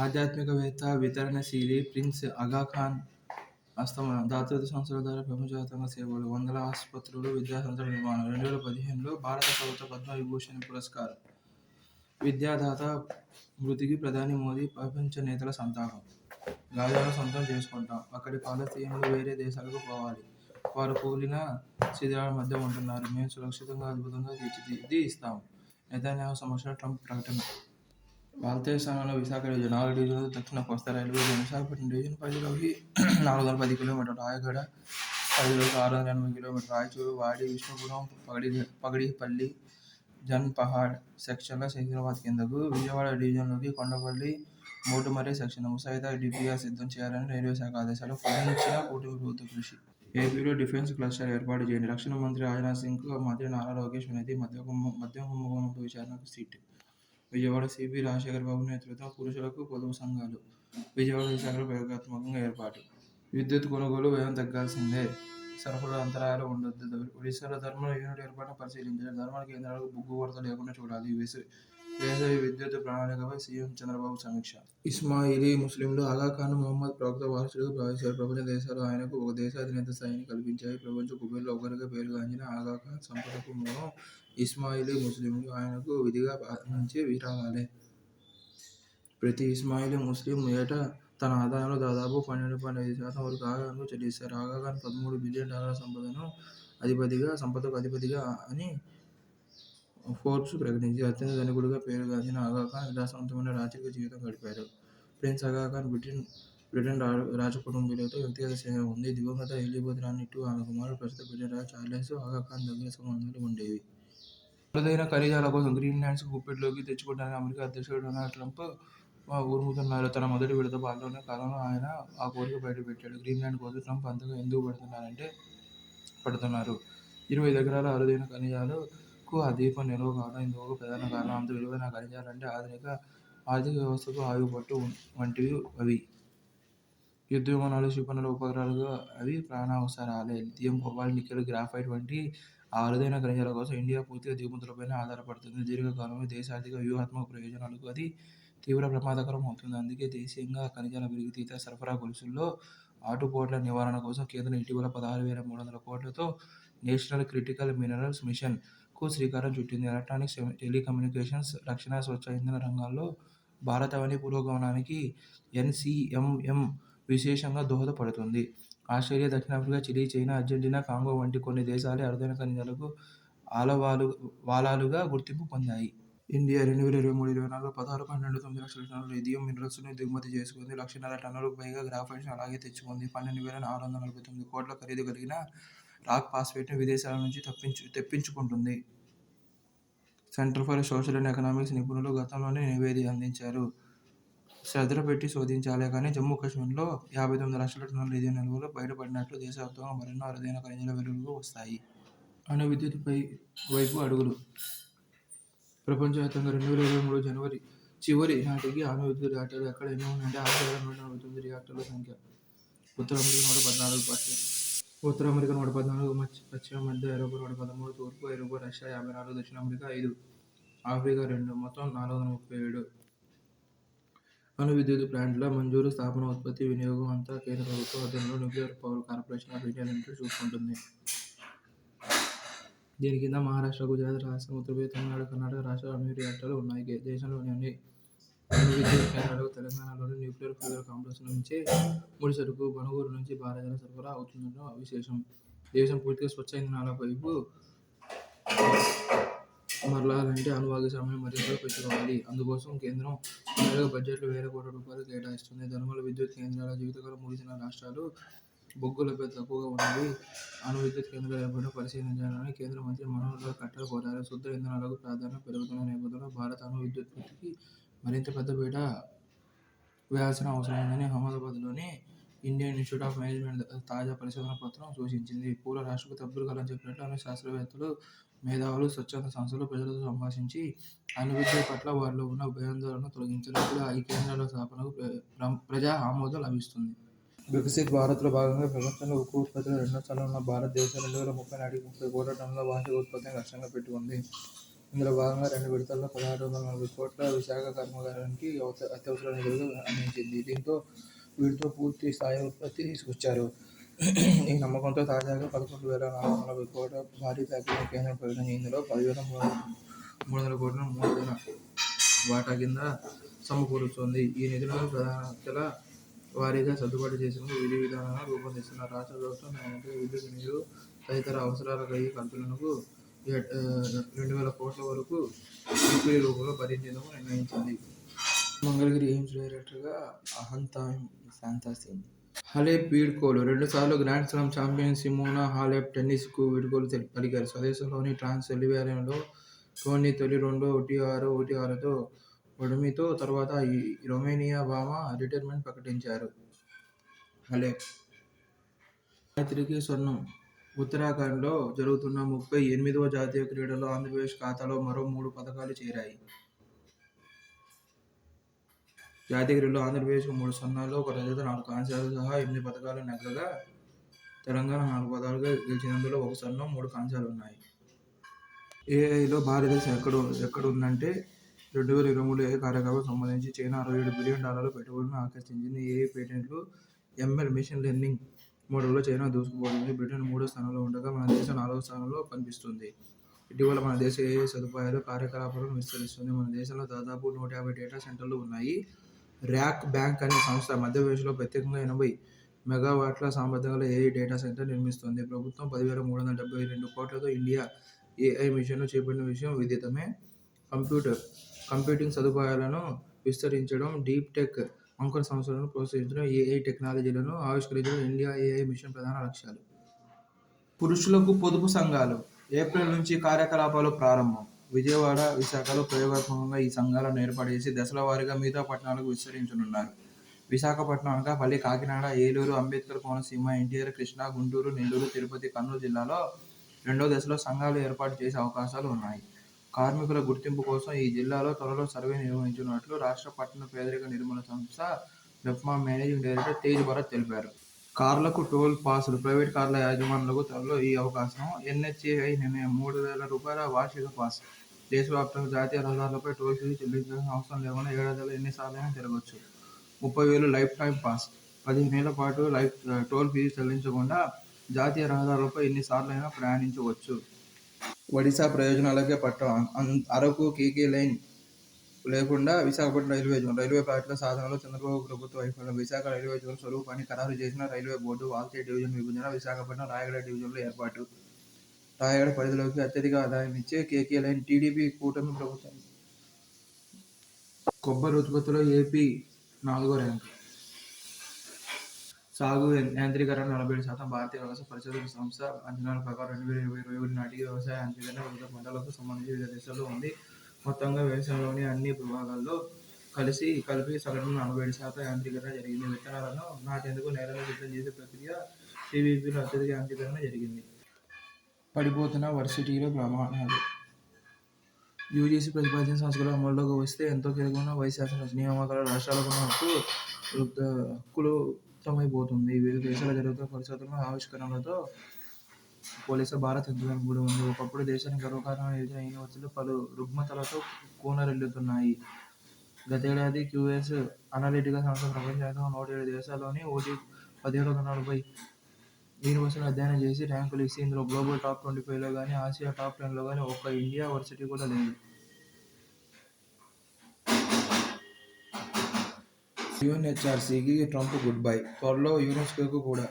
ఆధ్యాత్మికవేత్త, వితరణశీలి ప్రిన్స్ ఆగా ఖాన్ అస్తమయం. దాతృత్వ సంస్థల ద్వారా ప్రపంచవ్యాప్తంగా సేవలు, వందల ఆసుపత్రులు, విద్యాసంస్థల నిర్మాణం. 2015లో భారత ప్రభుత్వ పద్మవిభూషణ్ పురస్కారం. విద్యాదాత మృతికి ప్రధాని మోదీ, ప్రపంచ నేతల సంతాపం. గాజాను సొంతం చేసుకుంటాం, అక్కడి పాలస్తీనులు వేరే దేశాలకు పోవాలి, వారు కూలిన శిథిలాల మధ్య ఉంటున్నారు, మేము సురక్షితంగా అద్భుతంగా తీర్చిదిద్ది ఇస్తాం. నెతన్యాహు సమక్షంలో ట్రంప్ ప్రకటన. వాల్తేరు స్థానంలో విశాఖ డివిజన్ 4 డివిజన్లతో దక్షిణ కోస్తా రైల్వే జోన్. విశాఖపట్నం డివిజన్ పరిధిలోకి 410 కిలోమీటర్లు, రాయగడ పరిధిలోకి 680 కిలోమీటర్లు, రాయచూరు, వాడి, విష్ణుపురం, పగడిపల్లి, జన్పహాడ్ సెక్షన్ల సికింద్రాబాద్ కిందకు. విజయవాడ డివిజన్లోకి కొండపల్లి, మోటుమర్రి సెక్షన్ల ముసాయిదా డిపిఆర్ సిద్ధం చేయాలని రైల్వే శాఖ ఆదేశాలు. ఫలించిన కూటమి ప్రభుత్వ కృషి. ఏపీలో డిఫెన్స్ క్లస్టర్ ఏర్పాటు చేయండి, రక్షణ మంత్రి రాజ్నాథ్ సింగ్కు మంత్రి నారా లోకేష్ వినతి. మద్యం కుంభకోణంపై విచారణకు సిట్. విజయవాడ సిపి రాజశేఖర్ బాబు నేతృత్వం పురుషులకు పొదుపు సంఘాలు. విజయవాడ, విశాఖలో ప్రయోగాత్మకంగా ఏర్పాటు. విద్యుత్ కొనుగోలు వ్యయం తగ్గాల్సిందే, సరఫరా అంతరాయాలు ఉండొద్దు. ఒడిశాలో థర్మల్ యూనిట్ ఏర్పాటును పరిశీలించారు, థర్మల్ కేంద్రాలకు బొగ్గు కొరత లేకుండా చూడాలి. వేసవి విద్యుత్ ప్రణాళికపై సీఎం చంద్రబాబు సమీక్ష. ఇస్మాయిలీ ముస్లింలు ఆగా ఖాన్ మహమ్మద్ ప్రవక్త వారసుడిగా భావిస్తారు. ప్రపంచ దేశాలు ఆయనకు ఒక దేశాధినేత స్థాయిని కల్పించాయి. ప్రపంచ కుబేరుల్లో ఒకరిగా పేరుగాంచిన ఆగా ఖాన్ సంపదకు మూలం ఇస్మాయిలీ ముస్లింలు ఆయనకు విధిగా అందించే విరాళాలే. ప్రతి ఇస్మాయిలీ ముస్లిం ఏటా తన ఆదాయంలో దాదాపు 12.5% వరకు ఆగాఖాన్కు చెల్లిస్తారు. ఆగా ఖాన్ $13 బిలియన్ సంపదకు అధిపతిగా అని ఫోర్బ్స్ ప్రకటించి అత్యంత ధనికుడిగా పేరుగాంచిన ఆగా ఖాన్ విలాసవంతమైన రాజకీయ జీవితం గడిపారు. ప్రిన్స్ ఆగా ఖాన్ బ్రిటన్ రాజకుటుంబీయులతో వ్యక్తిగత స్నేహం ఉంది. దివంగత ఎలిజబెత్ రాణి II, ఆమె కుమారుడు ప్రస్తుత బ్రిటన్ రాజు చార్లెస్, ఆగా ఖాన్ దగ్గర సంబంధాలు ఉండేవి. అరుదైన ఖనిజాల కోసం గ్రీన్లాండ్ను గుప్పెట్లోకి తెచ్చుకోవడానికి అమెరికా అధ్యక్షుడు డొనాల్డ్ ట్రంప్ ఉరుముతున్నారు. తన మొదటి విడత పాలనా కాలంలో ఆయన ఆ కోరిక బయటపెట్టాడు. గ్రీన్లాండ్ కోసం ట్రంప్ అంతగా ఎందుకు పడుతున్నారు? 25 ఎకరాల అరుదైన ఖనిజాలకు ఆ ద్వీపం నిలువ కావడం ఇందుకు ఒక ప్రధాన కారణం. అంత విలువైన ఖనిజాలంటే ఆధునిక ఆర్థిక వ్యవస్థకు ఆయువుపట్టు వంటివి అవి. యుద్ధ విమానాలు, క్షిపణుల ఉపగ్రహాలకు అవి ప్రాణావసరాలే. లిథియం, కోబాల్ట్, నికెల్, గ్రాఫైట్ వంటి ఆ అరుదైన ఖనిజాల కోసం ఇండియా పూర్తిగా దిగుమతులపైనే ఆధారపడుతుంది. దీర్ఘకాలంలో దేశ ఆర్థిక వ్యూహాత్మక ప్రయోజనాలకు అది తీవ్ర ప్రమాదకరం అవుతుంది. అందుకే దేశీయంగా ఖనిజాల వెలికితీత, సరఫరా గొలుసుల్లో ఆటుపోట్ల నివారణ కోసం కేంద్రం ఇటీవల 16,300 కోట్లతో నేషనల్ క్రిటికల్ మినరల్స్ మిషన్కు శ్రీకారం చుట్టింది. ఎలక్ట్రానిక్స్, టెలికమ్యూనికేషన్స్, రక్షణ, స్వచ్ఛ ఇంధన రంగాల్లో భారతావని పురోగమనానికి ఎన్సీఎంఎం విశేషంగా దోహదపడుతుంది. ఆస్ట్రేలియా, దక్షిణాఫ్రికా, చిలీ, చైనా, అర్జెంటీనా, కాంగో వంటి కొన్ని దేశాలే అరుదైన ఖనిజాలకు వాలాలుగా గుర్తింపు పొందాయి. ఇండియా 2023-24లో 16.29 లక్షల టన్నుల లిథియం మినరల్స్ను దిగుమతి చేసుకుంది. 1,50,000 టన్నులకు పైగా గ్రాఫైట్ను అలాగే తెచ్చుకుంది. 12,449 కోట్ల ఖరీదు కలిగిన రాక్ ఫాస్ఫేట్ను విదేశాల నుంచి తెప్పించుకుంటుంది. Centre for social and economics నిపుణులు గతంలోనే నివేదిక అందించారు. శ్రద్ధ పెట్టి శోధించాలే కానీ జమ్మూ కాశ్మీర్లో 59 లక్షల టన్నుల లిథియం నిల్వలు బయటపడినట్లు దేశవ్యాప్తంగా మరెన్నో అరుదైన ఖనిజాల వెలుగులోకి వస్తాయి. అణు విద్యుత్ వైపు అడుగులు. ప్రపంచవ్యాప్తంగా 2023 జనవరి చివరి నాటికి అణు విద్యుత్ రియాక్టర్లు ఎక్కడ ఎన్ని ఉన్నాయంటే 6,149 రియాక్టర్ల సంఖ్య. ఉత్తర అమెరికా 114, పశ్చిమ మధ్య ఐరోపా 113, తూర్పు ఐరోపా రష్యా 54, దక్షిణ అమెరికా 5, ఆఫ్రికా 2, మొత్తం 437 అణు విద్యుత్ ప్లాంట్ల మంజూరు, స్థాపన, ఉత్పత్తి, వినియోగం అంతా కేంద్ర ప్రభుత్వ ఆధ్వర్యంలో nuclear power corporation of India limited చూసుకుంటుంది. దీని కింద మహారాష్ట్ర, గుజరాత్, రాజస్థాన్, ఉత్తరప్రదేశ్, తమిళనాడు, కర్ణాటక రాష్ట్రాల అణు రియాక్టర్లు ఉన్నాయి. దేశంలోని అన్ని అణు విద్యుత్ కేంద్రాలకు తెలంగాణలోని న్యూక్లియర్ ఫ్యూయల్ కాంప్లెక్స్ నుంచే ముడిసరుకు బనుగోలు నుంచి భారీగా సరఫరా అవుతుండటం విశేషం. దేశం పూర్తిగా స్వచ్ఛ ఇంధనాల వైపు మరలాలంటే అణు భాగస్వామ్యాన్ని మరింతగా పెంచుకోవాలి. అందుకోసం కేంద్రం నేరుగా బడ్జెట్లో వేల కోట్ల రూపాయలు కేటాయిస్తుంది. థర్మల్ విద్యుత్ కేంద్రాల జీవితకాలం ముగిసిన రాష్ట్రాలు, బొగ్గు లభ్యత తక్కువగా ఉన్నవి అణు విద్యుత్ కేంద్రాల ఏర్పాటును పరిశీలించాలని కేంద్ర మంత్రి మనోహర్ లాల్ ఖట్టర్ కోరారు. శుద్ధ ఇంధనాలకు ప్రాధాన్యం పెరుగుతున్న నేపథ్యంలో భారత్ అణు విద్యుత్పత్తికి మరింత పెద్దపీట వేయాల్సిన అవసరం ఉందని అహ్మదాబాద్లోని ఇండియన్ ఇన్స్టిట్యూట్ ఆఫ్ మేనేజ్మెంట్ తాజా పరిశోధనా పత్రం సూచించింది. పూల రాష్ట్రపతి అబ్దుల్ కలాం చెప్పినట్లు అణు శాస్త్రవేత్తలు, మేధావులు, స్వచ్ఛంద సంస్థలు ప్రజలతో సంభాషించి అణు విద్యుత్ పట్ల వారిలో ఉన్న భయాందోళనలను తొలగించారు. అప్పుడు ఈ కేంద్రాల స్థాపనకు ప్రజా ఆమోదం లభిస్తుంది. వికసిత్ భారత్లో భాగంగా ప్రపంచంలో ఉక్కు ఉత్పత్తిలో రెండో స్థానంలో ఉన్న భారతదేశం 2030 నాటికి 30 కోట్ల టన్నుల వార్షిక ఉత్పత్తిని లక్ష్యంగా పెట్టుకుంది. ఇందులో భాగంగా 2 విడతల్లో 1640 కోట్ల విశాఖ కర్మాగారానికి అత్యవసర నిధులు అందించింది. వీటితో పూర్తి స్థాయి ఉత్పత్తి తీసుకొచ్చారు. ఈ నమ్మకంతో తాజాగా 11,440 కోట్ల భారీ ప్యాకేజీని కేంద్రం ప్రకటించింది. ఇందులో 10,300 కోట్లను మూలధన వాటా కింద సమకూరుస్తోంది. ఈ నిధులను ప్రాధాన్యతల వారీగా సర్దుబాటు చేసేందుకు విధి విధానాలను రూపొందిస్తున్న రాష్ట్ర ప్రభుత్వం విద్యుత్, నీరు తదితర అవసరాల కల్పనకు 2,000 కోట్ల వరకు ఈక్విటీ రూపంలో భరించేందుకు నిర్ణయించింది. మంగళగిరి ఎయిమ్స్ డైరెక్టర్గా అహంతాయం శాంతాసింగ్. హలేప్ వీడ్కోలు. 2 సార్లు grand slam champion Simona Halep టెన్నిస్కు వీడ్కోలు పలికారు. స్వదేశంలోని ట్రాన్సిల్వేనియాలో టోర్నీ తొలి రౌండ్లో 1-6, 1-6తో ఓటమితో తర్వాత రొమేనియా భామ రిటైర్మెంట్ ప్రకటించారు. హలేప్ గాయత్రికి స్వర్ణం. ఉత్తరాఖండ్లో జరుగుతున్న 38వ జాతీయ క్రీడల్లో ఆంధ్రప్రదేశ్ ఖాతాలో మరో 3 పతకాలు చేరాయి. జాతీయ క్రీడల్లో ఆంధ్రప్రదేశ్కు 3 స్వర్ణాలు, 1 రజతం, 4 కాంస్యాలు సహా 8 పతకాలు నెగ్గగా తెలంగాణ 4 పతకాలు గెలిచినందులో 1 స్వర్ణం, 3 కాంస్యాలున్నాయి. ఏఐలో భారతదేశం ఎక్కడుందంటే 2023 ఏఐ కార్యకలాపాలకు సంబంధించి చైనా $67 బిలియన్ పెట్టుబడులను ఆకర్షించింది. ఏఐ పేటెంట్లు, ఎంఎల్ మెషిన్ లెర్నింగ్ మోడల్లో చైనా దూసుకుపోతుంది. బ్రిటన్ 3వ స్థానంలో ఉండగా మన దేశం 4వ స్థానంలో కనిపిస్తుంది. ఇటీవల మన దేశం ఏఐ సదుపాయాలు, కార్యకలాపాలను విస్తరిస్తుంది. మన దేశంలో దాదాపు 150 డేటా సెంటర్లు ఉన్నాయి. ర్యాక్ బ్యాంక్ అనే సంస్థ మధ్యప్రదేశ్లో ప్రత్యేకంగా 80 మెగావాట్ల సామర్థ్యం గల ఏఐ డేటా సెంటర్ నిర్మిస్తోంది. ప్రభుత్వం 10,372 కోట్లతో ఇండియా ఏఐ మిషన్ను చేపట్టిన విషయం విదితమే. కంప్యూటింగ్ సదుపాయాలను విస్తరించడం, డీప్ టెక్ అంకుర సంస్థలను ప్రోత్సహించడం, ఏఐ టెక్నాలజీలను ఆవిష్కరించడం ఇండియా ఏఐ మిషన్ ప్రధాన లక్ష్యాలు. పురుషులకు పొదుపు సంఘాలు. ఏప్రిల్ నుంచి కార్యకలాపాలు ప్రారంభం. విజయవాడ, విశాఖలో ప్రయోగాత్మకంగా ఈ సంఘాలను ఏర్పాటు చేసి దశల వారీగా మిగతా పట్టణాలకు విస్తరించనున్నారు. విశాఖపట్నం, అనకాపల్లి, కాకినాడ, ఏలూరు, అంబేద్కర్ కోనసీమ, ఎన్టీఆర్, కృష్ణా, గుంటూరు, నెల్లూరు, తిరుపతి, కర్నూలు జిల్లాలో 2వ దశలో సంఘాలు ఏర్పాటు చేసే అవకాశాలు ఉన్నాయి. కార్మికుల గుర్తింపు కోసం ఈ జిల్లాలో త్వరలో సర్వే నిర్వహించనున్నట్లు రాష్ట్ర పట్టణ పేదరిక నిర్మూలన సంస్థ మెప్మా మేనేజింగ్ డైరెక్టర్ తేజ్ భరత్ తెలిపారు. కార్లకు టోల్ పాసులు. ప్రైవేట్ కార్ల యజమానులకు త్వరలో ఈ అవకాశం. ఎన్హెచ్ఏఐ నిర్ణయం. ₹3,000 వార్షిక పాస్. దేశవ్యాప్తంగా జాతీయ రహదారులపై టోల్ ఫీజు చెల్లించాల్సిన అవసరం లేకుండా ఏడాదిలో ఎన్నిసార్లైనా తిరగొచ్చు. 30,000 లైఫ్ టైమ్ పాస్. 15 ఏళ్ల పాటు టోల్ ఫీజు చెల్లించకుండా జాతీయ రహదారులపై ఎన్నిసార్లైనా ప్రయాణించవచ్చు. ఒడిశా ప్రయోజనాలకే పట్టం. అరకు కేకే లైన్ లేకుండా విశాఖపట్నం రైల్వే జోన్. రైల్వే ప్రాజెక్టుల సాధనలో చంద్రబాబు ప్రభుత్వ వైఫల్యం. విశాఖ రైల్వే జోన్ స్వరూపాన్ని ఖరారు చేసిన రైల్వే బోర్డు. వాల్తేరు డివిజన్ విభజన, విశాఖపట్నం, రాయగడ డివిజన్ల ఏర్పాటు. రాయగడ పరిధిలోకి అత్యధిక ఆదాయం ఇచ్చే కేకే లైన్. టీడీపీ కూటమి ప్రభుత్వం. కొబ్బరి ఉత్పత్తిలో ఏపీ 4వ ర్యాంకు. సాగు యాంత్రీకరణ 47%. భారతీయ వ్యవసాయ పరిశోధన సంస్థ అంచనాల ప్రకారం 2021 నాటికి వ్యవసాయ యాంత్రీకరణ వివిధ పంటలకు సంబంధించి వివిధ దశల్లో ఉంది. మొత్తంగా వ్యవసాయంలోని అన్ని విభాగాల్లో కలిపి సగటున 47% యాంత్రీకరణ జరిగింది. విత్తనాలను నాటేందుకు నేలను సిద్ధం చేసే ప్రక్రియ సివిపిలో అత్యధిక యాంత్రీకరణ జరిగింది. పడిపోతున్న వర్సిటీల ప్రమాణాలు. యూజీసీ ప్రతిపాదించిన సంస్కరణలు అమల్లోకి వస్తే ఎంతో కీలకమైన వైస్ ఛాన్సలర్ నియామకాలు రాష్ట్రాలకు హక్కులమైపోతుంది. వివిధ దేశాల్లో జరుగుతున్న పరిశోధనల ఆవిష్కరణలతో పోలిస్తే భారత్ ఎంతో వెనుకబడి ఉంది. ఒకప్పుడు దేశానికి గర్వకారణంగా నిలిచిన యూనివర్సిటీలు పలు రుగ్మతలతో కూనరిల్లుతున్నాయి. గతేడాది క్యూఎస్ అనలిటికా సంస్థ ప్రపంచవ్యాప్తంగా 107 దేశాల్లోని 1,740 యూనివర్సిటీలను అధ్యయనం చేసి ర్యాంకులు ఇస్తే ఇందులో గ్లోబల్ టాప్ 25లో కానీ, ఆసియా టాప్ 10లో కానీ ఒక్క ఇండియా వర్సిటీ కూడా లేదు. యుఎన్హెచ్ఆర్సీకి ట్రంప్ గుడ్ బై. త్వరలో యునెస్కోకు కూడా